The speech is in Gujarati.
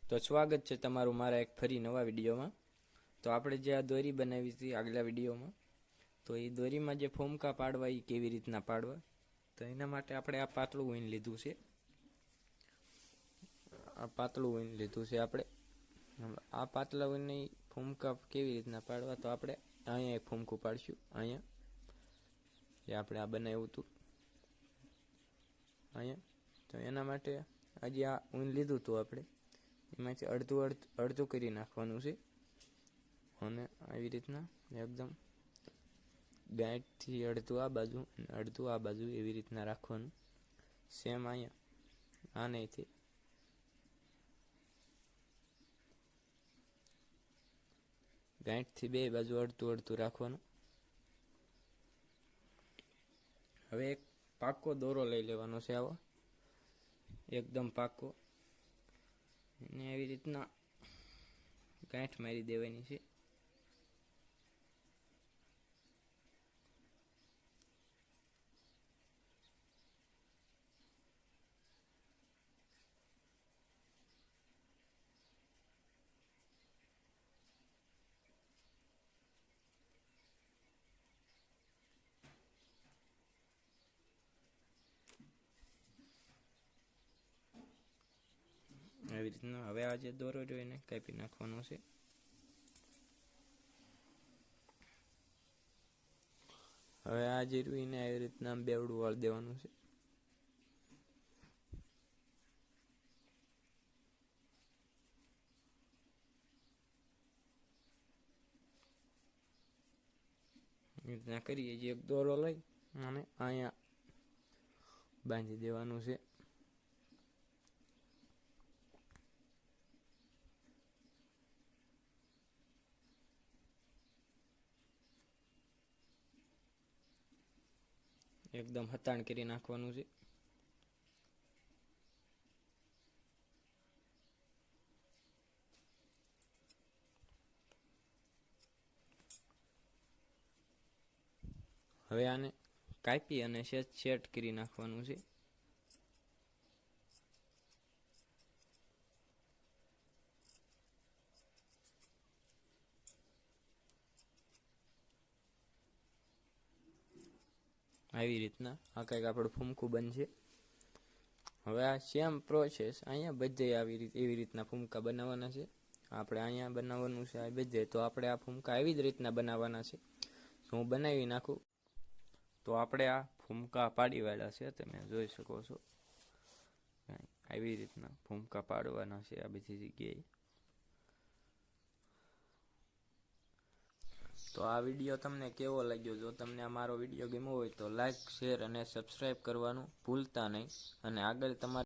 તો સ્વાગત છે તમારું મારા એક ફરી નવા વિડીયોમાં। તો આપણે જે આ દોરી બનાવી હતી આગલા વિડીયોમાં, તો એ દોરીમાં જે ફોમકા પાડવા એ કેવી રીતના પાડવા, તો એના માટે આપણે આ પાતળું ઊન લીધું છે। આ પાતળું ઊન લીધું છે આપણે। આ પાતળા ઊનની ફોમકા કેવી રીતના પાડવા, તો આપણે અહીંયા એક ફોમકું પાડશું, અહીંયા જે આપણે આ બનાવ્યું હતું અહીંયા। તો એના માટે આજે આ ઊન લીધું હતું આપણે, એમાંથી અડધું કરી નાખવાનું છે અને આવી રીતના એકદમ ગાંઠથી અડધું આ બાજુ અને અડધું આ બાજુ એવી રીતના રાખવાનું। સેમ અહીંયા આ નહીંથી ગાંઠથી બે બાજુ અડધું રાખવાનું। હવે એક પાકો દોરો લઈ લેવાનો છે, આવો એકદમ પાકો, એને આવી રીતના ગાંઠ મારી દેવાની છે। આવી રીતના હવે આ જે દોરો રહ્યો એને કાપી નાખવાનો છે। હવે આ જે રહ્યું એને આવી રીતના બેવડું વાળ દેવાનું છે। રીતના કરીએ જે એક દોરો લઈ અને અહીંયા બાંધી દેવાનું છે। એકદમ હતાણ કરી નાખવાનું છે। હવે આને કાપી અને સેટ કરી નાખવાનું છે। આવી રીતના આ કંઈક આપણું ફૂમકું બનશે। હવે આ સેમ પ્રોસેસ અહીંયા બધે એવી રીતના ફૂમકા બનાવવાના છે। આપણે અહીંયા બનાવવાનું છે આ બધે, તો આપણે આ ફૂમકા આવી જ રીતના બનાવવાના છે। હું બનાવી નાખું તો આપણે આ ફૂમકા પાડી વાળા છે, તમે જોઈ શકો છો આવી રીતના ફૂમકા પાડવાના છે આ બધી જગ્યાએ। તો આ વિડીયો તમને કેવો લાગ્યો? જો તમને આ મારો વિડીયો ગમ્યો હોય તો લાઈક, શેર અને સબસ્ક્રાઈબ કરવાનું ભૂલતા નહીં, અને આગળ તમારે